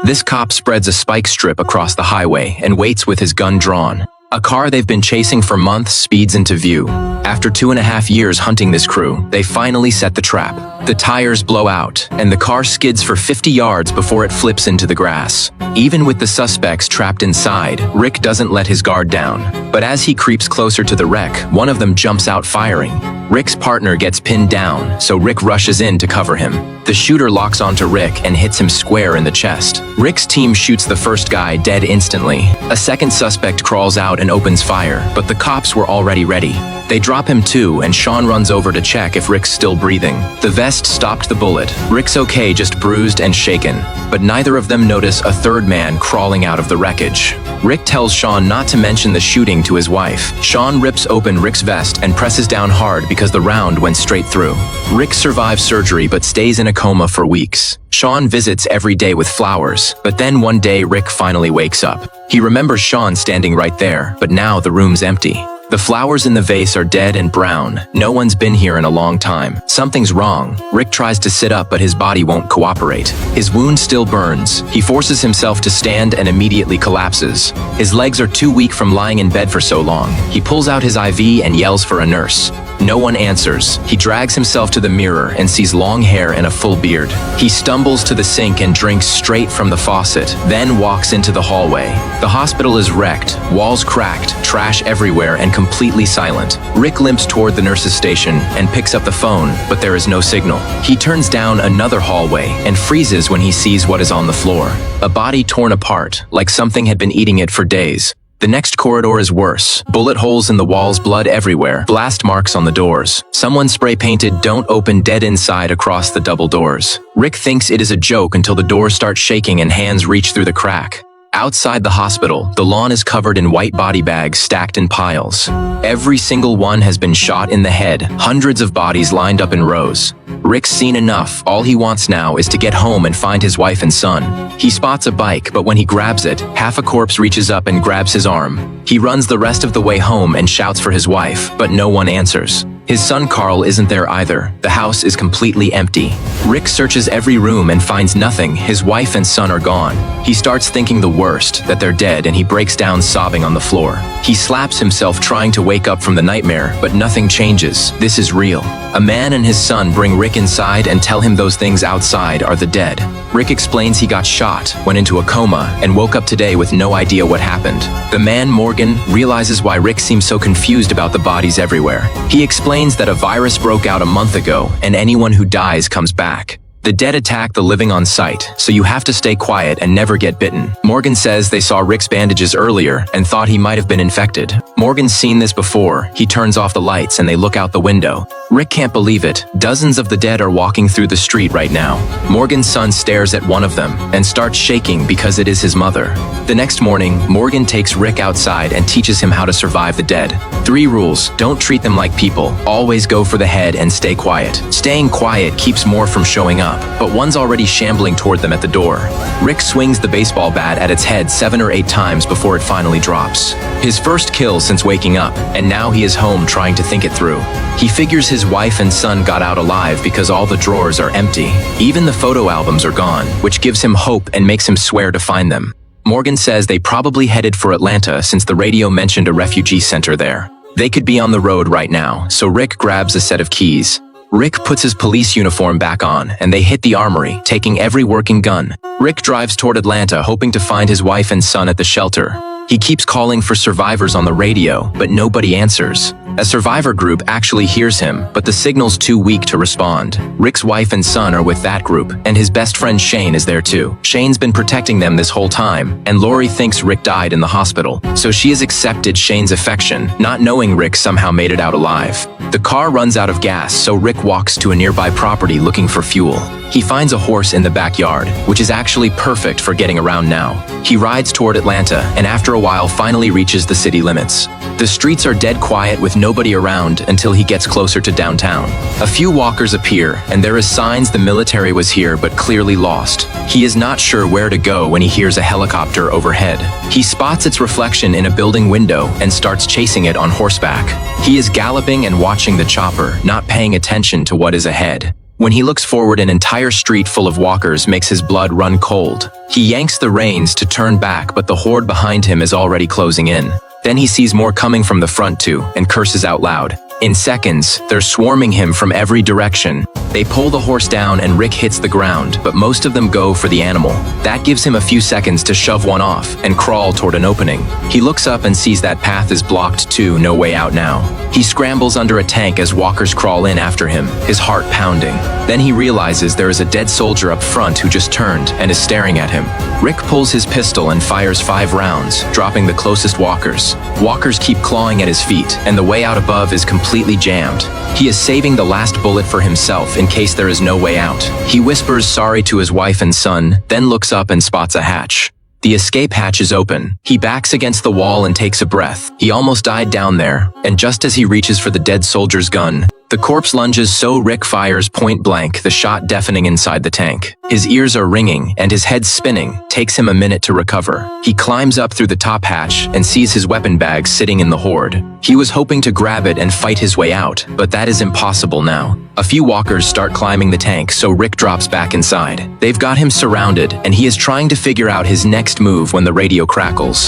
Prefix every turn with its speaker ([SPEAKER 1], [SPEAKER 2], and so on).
[SPEAKER 1] This cop spreads a spike strip across the highway and waits with his gun drawn. A car they've been chasing for months speeds into view. After 2.5 years hunting this crew, they finally set the trap. The tires blow out, and the car skids for 50 yards before it flips into the grass. Even with the suspects trapped inside, Rick doesn't let his guard down. But as he creeps closer to the wreck, one of them jumps out firing. Rick's partner gets pinned down, so Rick rushes in to cover him. The shooter locks onto Rick and hits him square in the chest. Rick's team shoots the first guy dead instantly. A second suspect crawls out and opens fire, but the cops were already ready. They drop him too, and Sean runs over to check if Rick's still breathing. The vest stopped the bullet. Rick's okay, just bruised and shaken. But neither of them notice a third man crawling out of the wreckage. Rick tells Sean not to mention the shooting to his wife. Sean rips open Rick's vest and presses down hard because the round went straight through. Rick survives surgery but stays in a coma for weeks. Sean visits every day with flowers, but then one day Rick finally wakes up. He remembers Sean standing right there, but now the room's empty. The flowers in the vase are dead and brown. No one's been here in a long time. Something's wrong. Rick tries to sit up, but his body won't cooperate. His wound still burns. He forces himself to stand and immediately collapses. His legs are too weak from lying in bed for so long. He pulls out his IV and yells for a nurse. No one answers. He drags himself to the mirror and sees long hair and a full beard. He stumbles to the sink and drinks straight from the faucet, then walks into the hallway. The hospital is wrecked, walls cracked, trash everywhere, and completely silent. Rick limps toward the nurse's station and picks up the phone, but there is no signal. He turns down another hallway and freezes when he sees what is on the floor. A body torn apart, like something had been eating it for days. The next corridor is worse. Bullet holes in the walls, blood everywhere, blast marks on the doors. Someone spray-painted "Don't open" dead inside across the double doors. Rick thinks it is a joke until the doors start shaking and hands reach through the crack. Outside the hospital, the lawn is covered in white body bags stacked in piles. Every single one has been shot in the head, hundreds of bodies lined up in rows. Rick's seen enough. All he wants now is to get home and find his wife and son. He spots a bike, but when he grabs it, half a corpse reaches up and grabs his arm. He runs the rest of the way home and shouts for his wife, but no one answers. His son Carl isn't there either. The house is completely empty. Rick searches every room and finds nothing. His wife and son are gone. He starts thinking the worst, that they're dead, and he breaks down sobbing on the floor. He slaps himself trying to wake up from the nightmare, but nothing changes. This is real. A man and his son bring Rick inside and tell him those things outside are the dead. Rick explains he got shot, went into a coma, and woke up today with no idea what happened. The man, Morgan, realizes why Rick seems so confused about the bodies everywhere. He explains that a virus broke out a month ago, and anyone who dies comes back. The dead attack the living on sight, so you have to stay quiet and never get bitten. Morgan says they saw Rick's bandages earlier and thought he might have been infected. Morgan's seen this before. He turns off the lights and they look out the window. Rick can't believe it. Dozens of the dead are walking through the street right now. Morgan's son stares at one of them and starts shaking because it is his mother. The next morning, Morgan takes Rick outside and teaches him how to survive the dead. 3 rules: don't treat them like people, always go for the head, and stay quiet. Staying quiet keeps more from showing up, but one's already shambling toward them at the door. Rick swings the baseball bat at its head 7 or 8 times before it finally drops. His first kill since waking up, and now he is home trying to think it through. He figures his wife and son got out alive because all the drawers are empty. Even the photo albums are gone, which gives him hope and makes him swear to find them. Morgan says they probably headed for Atlanta since the radio mentioned a refugee center there. They could be on the road right now, so Rick grabs a set of keys. Rick puts his police uniform back on, and they hit the armory, taking every working gun. Rick drives toward Atlanta, hoping to find his wife and son at the shelter. He keeps calling for survivors on the radio, but nobody answers. A survivor group actually hears him, but the signal's too weak to respond. Rick's wife and son are with that group, and his best friend Shane is there too. Shane's been protecting them this whole time, and Lori thinks Rick died in the hospital, so she has accepted Shane's affection, not knowing Rick somehow made it out alive. The car runs out of gas, so Rick walks to a nearby property looking for fuel. He finds a horse in the backyard, which is actually perfect for getting around now. He rides toward Atlanta, and after a while finally reaches the city limits. The streets are dead quiet with nobody around until he gets closer to downtown. A few walkers appear, and there is signs the military was here but clearly lost. He is not sure where to go when he hears a helicopter overhead. He spots its reflection in a building window and starts chasing it on horseback. He is galloping and watching the chopper, not paying attention to what is ahead. When he looks forward, an entire street full of walkers makes his blood run cold. He yanks the reins to turn back, but the horde behind him is already closing in. Then he sees more coming from the front too, and curses out loud. In seconds, they're swarming him from every direction. They pull the horse down and Rick hits the ground, but most of them go for the animal. That gives him a few seconds to shove one off and crawl toward an opening. He looks up and sees that path is blocked too, no way out now. He scrambles under a tank as walkers crawl in after him, his heart pounding. Then he realizes there is a dead soldier up front who just turned and is staring at him. Rick pulls his pistol and fires 5 rounds, dropping the closest walkers. Walkers keep clawing at his feet, and the way out above is completely jammed. He is saving the last bullet for himself in case there is no way out. He whispers sorry to his wife and son, then looks up and spots a hatch. The escape hatch is open. He backs against the wall and takes a breath. He almost died down there, and just as he reaches for the dead soldier's gun, the corpse lunges so Rick fires point blank, the shot deafening inside the tank. His ears are ringing and his head spinning. Takes him a minute to recover. He climbs up through the top hatch and sees his weapon bag sitting in the horde. He was hoping to grab it and fight his way out, but that is impossible now. A few walkers start climbing the tank, so Rick drops back inside. They've got him surrounded, and he is trying to figure out his next move when the radio crackles.